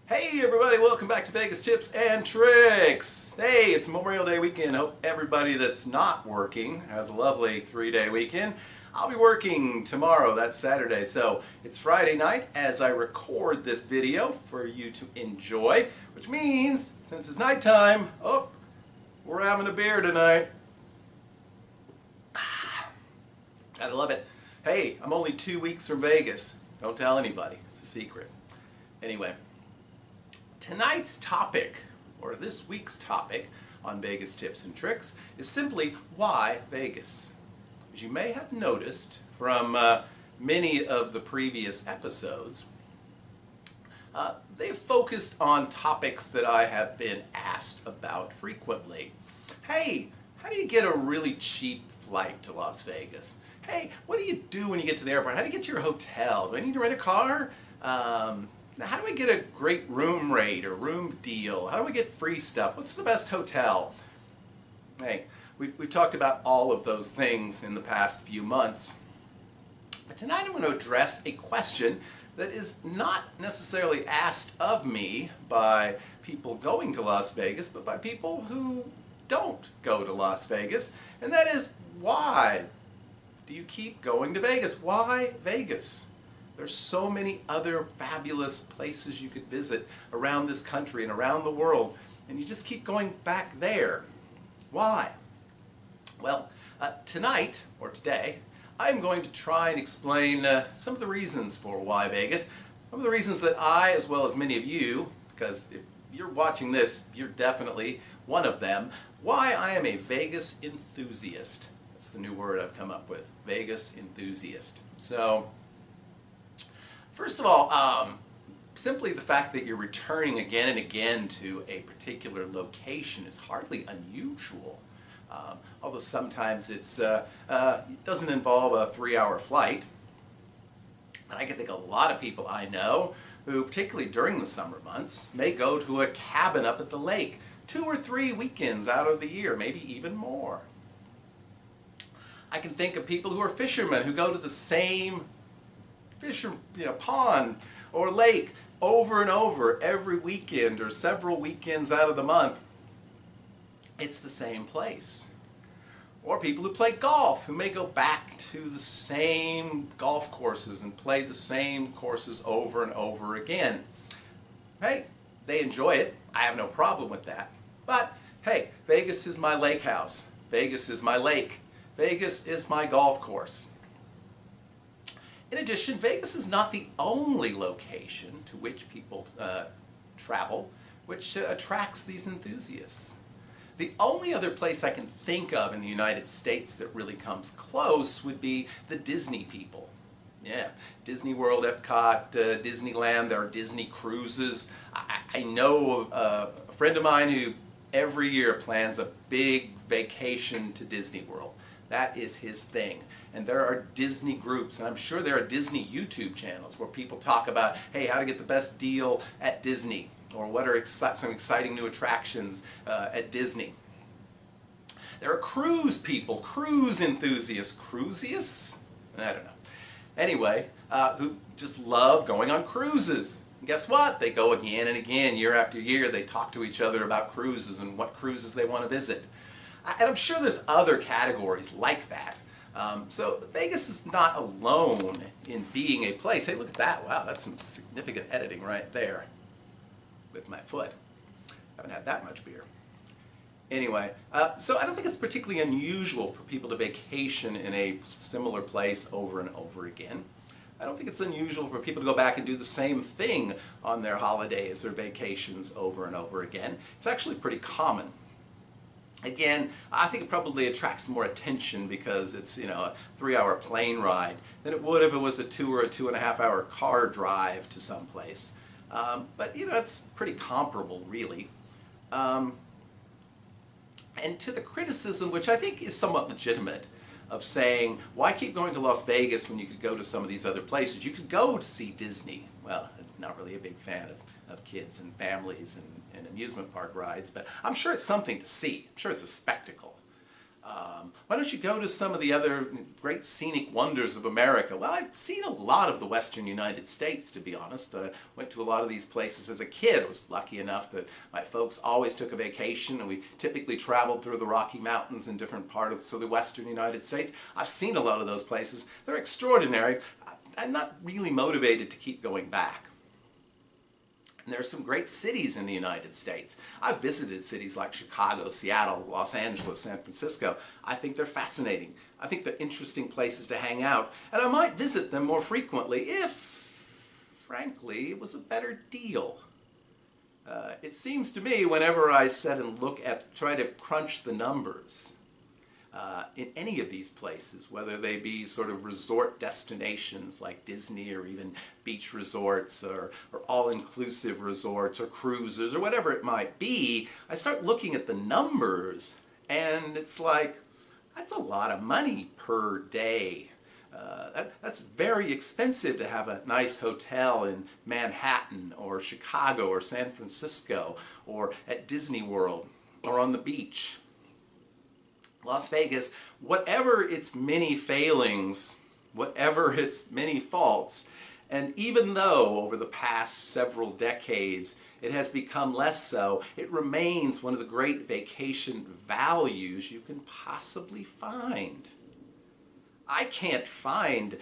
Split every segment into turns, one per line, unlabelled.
Hey everybody, welcome back to Vegas Tips and Tricks. Hey, it's Memorial Day weekend. Hope everybody that's not working has a lovely 3-day weekend. I'll be working tomorrow, that's Saturday, so it's Friday night as I record this video for you to enjoy, which means, since it's nighttime, we're having a beer tonight. I love it. Hey, I'm only 2 weeks from Vegas. Don't tell anybody, it's a secret. Anyway. Tonight's topic, or this week's topic on Vegas Tips and Tricks, is simply why Vegas. As you may have noticed from many of the previous episodes, they've focused on topics that I have been asked about frequently. Hey, how do you get a really cheap flight to Las Vegas? Hey, what do you do when you get to the airport? How do you get to your hotel? Do I need to rent a car? How do I get a great room rate or room deal? How do I get free stuff? What's the best hotel? Hey, we've talked about all of those things in the past few months. But tonight I'm going to address a question that is not necessarily asked of me by people going to Las Vegas, but by people who don't go to Las Vegas. And that is, why do you keep going to Vegas? Why Vegas? There's so many other fabulous places you could visit around this country and around the world, and you just keep going back there. Why? Well, tonight, or today, I'm going to try and explain some of the reasons for why Vegas. Some of the reasons that I, as well as many of you, because if you're watching this, you're definitely one of them, why I am a Vegas enthusiast. That's the new word I've come up with, Vegas enthusiast. So, first of all, simply the fact that you're returning again and again to a particular location is hardly unusual. Although sometimes it doesn't involve a 3-hour flight. But I can think of a lot of people I know who, particularly during the summer months, may go to a cabin up at the lake 2 or 3 weekends out of the year, maybe even more. I can think of people who are fishermen who go to the same pond or lake over and over every weekend or several weekends out of the month. It's the same place. Or people who play golf, who may go back to the same golf courses and play the same courses over and over again. Hey, they enjoy it. I have no problem with that. But hey, Vegas is my lake house. Vegas is my lake. Vegas is my golf course. In addition, Vegas is not the only location to which people travel which attracts these enthusiasts. The only other place I can think of in the United States that really comes close would be the Disney people. Yeah, Disney World, Epcot, Disneyland, there are Disney cruises. I know a friend of mine who every year plans a big vacation to Disney World. That is his thing. And there are Disney groups, and I'm sure there are Disney YouTube channels where people talk about, hey, how to get the best deal at Disney, or what are some exciting new attractions at Disney. There are cruise people, cruise enthusiasts, cruisists? I don't know. Anyway, who just love going on cruises. And guess what? They go again and again, year after year. They talk to each other about cruises and what cruises they want to visit. And I'm sure there's other categories like that. So Vegas is not alone in being a place. Hey, look at that. Wow, that's some significant editing right there with my foot. Haven't had that much beer. Anyway, so I don't think it's particularly unusual for people to vacation in a similar place over and over again. I don't think it's unusual for people to go back and do the same thing on their holidays or vacations over and over again. It's actually pretty common. Again, I think it probably attracts more attention because it's, a 3-hour plane ride than it would if it was a 2 or a 2.5-hour car drive to someplace. But, it's pretty comparable, really. And to the criticism, which I think is somewhat legitimate, of saying, why keep going to Las Vegas when you could go to some of these other places? You could go to see Disney. Well, I'm not really a big fan of kids and families and amusement park rides, but I'm sure it's something to see. I'm sure it's a spectacle. Why don't you go to some of the other great scenic wonders of America? Well, I've seen a lot of the western United States, to be honest. I went to a lot of these places as a kid. I was lucky enough that my folks always took a vacation, and we typically traveled through the Rocky Mountains in different parts of the western United States. I've seen a lot of those places. They're extraordinary. I'm not really motivated to keep going back. And there are some great cities in the United States. I've visited cities like Chicago, Seattle, Los Angeles, San Francisco. I think they're fascinating. I think they're interesting places to hang out. And I might visit them more frequently if, frankly, it was a better deal. It seems to me whenever I sit and try to crunch the numbers, in any of these places, whether they be sort of resort destinations like Disney or even beach resorts or all-inclusive resorts or cruises or whatever it might be, I start looking at the numbers and it's like, that's a lot of money per day. That's very expensive to have a nice hotel in Manhattan or Chicago or San Francisco or at Disney World or on the beach. Las Vegas, whatever its many failings, whatever its many faults, and even though over the past several decades it has become less so, it remains one of the great vacation values you can possibly find. I can't find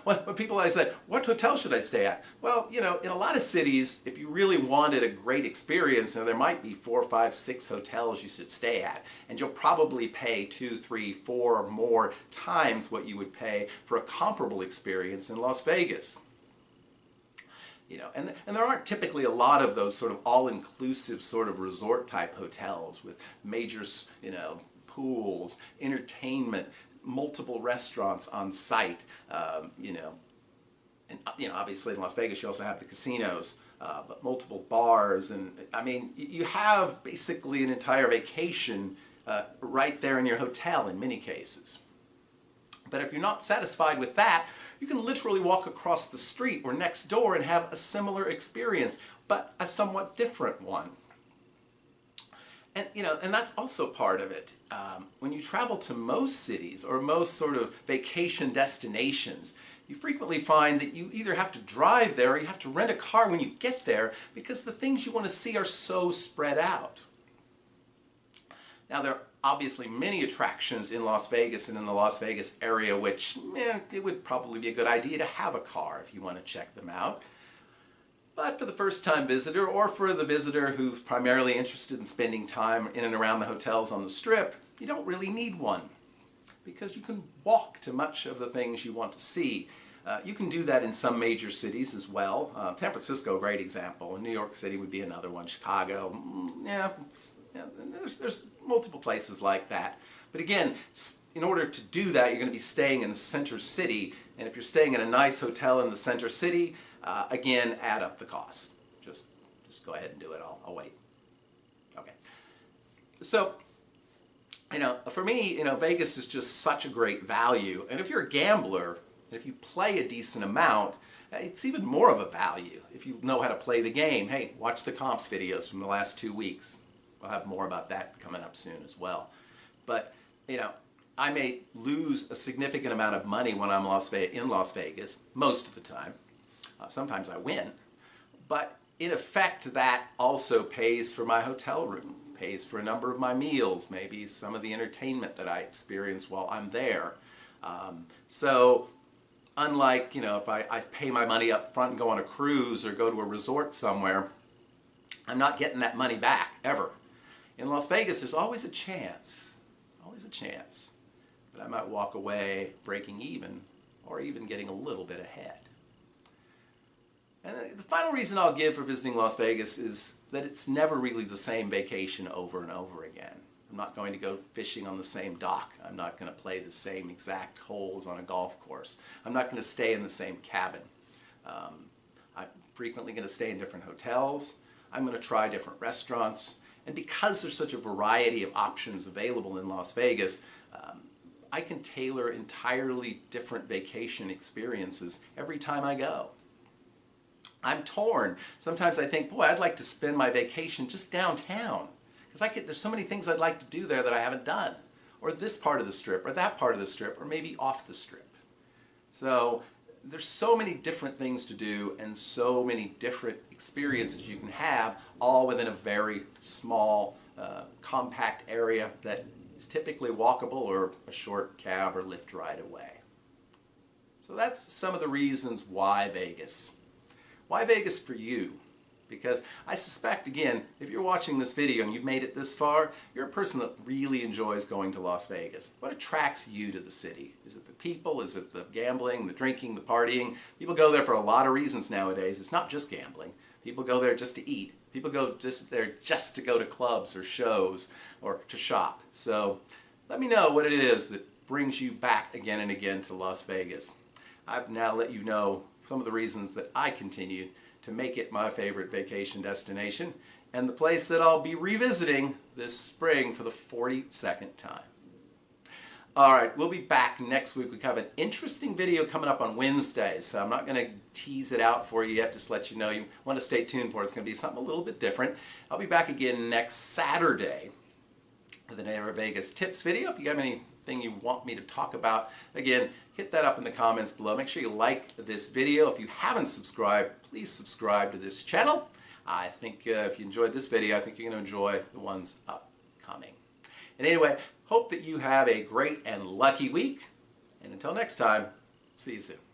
when people say, what hotel should I stay at? Well, in a lot of cities, if you really wanted a great experience, there might be 4, 5, 6 hotels you should stay at. And you'll probably pay 2, 3, 4 or more times what you would pay for a comparable experience in Las Vegas. And there aren't typically a lot of those sort of all-inclusive sort of resort type hotels with major, pools, entertainment, multiple restaurants on site, and obviously in Las Vegas you also have the casinos, but multiple bars, and I mean you have basically an entire vacation right there in your hotel in many cases. But if you're not satisfied with that, you can literally walk across the street or next door and have a similar experience, but a somewhat different one. And that's also part of it. When you travel to most cities or most sort of vacation destinations, you frequently find that you either have to drive there or you have to rent a car when you get there because the things you want to see are so spread out. Now, there are obviously many attractions in Las Vegas and in the Las Vegas area which it would probably be a good idea to have a car if you want to check them out. But for the first-time visitor, or for the visitor who's primarily interested in spending time in and around the hotels on the Strip, you don't really need one, because you can walk to much of the things you want to see. You can do that in some major cities as well. San Francisco, a great example. New York City would be another one. Chicago, there's multiple places like that. But again, in order to do that, you're going to be staying in the center city, and if you're staying in a nice hotel in the center city, again, add up the costs. Just go ahead and do it. I'll wait. Okay. So, for me, Vegas is just such a great value. And if you're a gambler, if you play a decent amount, it's even more of a value. If you know how to play the game, hey, watch the comps videos from the last 2 weeks. We'll have more about that coming up soon as well. But, I may lose a significant amount of money when I'm in Las Vegas, most of the time. Sometimes I win, but in effect that also pays for my hotel room, pays for a number of my meals, maybe some of the entertainment that I experience while I'm there. So unlike, if I pay my money up front and go on a cruise or go to a resort somewhere, I'm not getting that money back, ever. In Las Vegas, there's always a chance that I might walk away breaking even or even getting a little bit ahead. And the final reason I'll give for visiting Las Vegas is that it's never really the same vacation over and over again. I'm not going to go fishing on the same dock. I'm not going to play the same exact holes on a golf course. I'm not going to stay in the same cabin. I'm frequently going to stay in different hotels. I'm going to try different restaurants. And because there's such a variety of options available in Las Vegas, I can tailor entirely different vacation experiences every time I go. I'm torn. Sometimes I think, boy, I'd like to spend my vacation just downtown, Because there's so many things I'd like to do there that I haven't done. Or this part of the Strip, or that part of the Strip, or maybe off the Strip. So there's so many different things to do and so many different experiences you can have, all within a very small, compact area that is typically walkable or a short cab or lift ride away. So that's some of the reasons why Vegas. Why Vegas for you? Because I suspect, again, if you're watching this video and you've made it this far, you're a person that really enjoys going to Las Vegas. What attracts you to the city? Is it the people? Is it the gambling, the drinking, the partying? People go there for a lot of reasons nowadays. It's not just gambling. People go there just to eat. People go there just to go to clubs or shows or to shop. So let me know what it is that brings you back again and again to Las Vegas. I've now let you know some of the reasons that I continued to make it my favorite vacation destination and the place that I'll be revisiting this spring for the 42nd time. Alright, we'll be back next week. We have an interesting video coming up on Wednesday, so I'm not going to tease it out for you yet, just let you know you want to stay tuned for it. It's going to be something a little bit different. I'll be back again next Saturday with an Vegas tips video. If you have anything you want me to talk about, again, hit that up in the comments below. Make sure you like this video. If you haven't subscribed, please subscribe to this channel. I think if you enjoyed this video, I think you're going to enjoy the ones upcoming. And anyway, hope that you have a great and lucky week. And until next time, see you soon.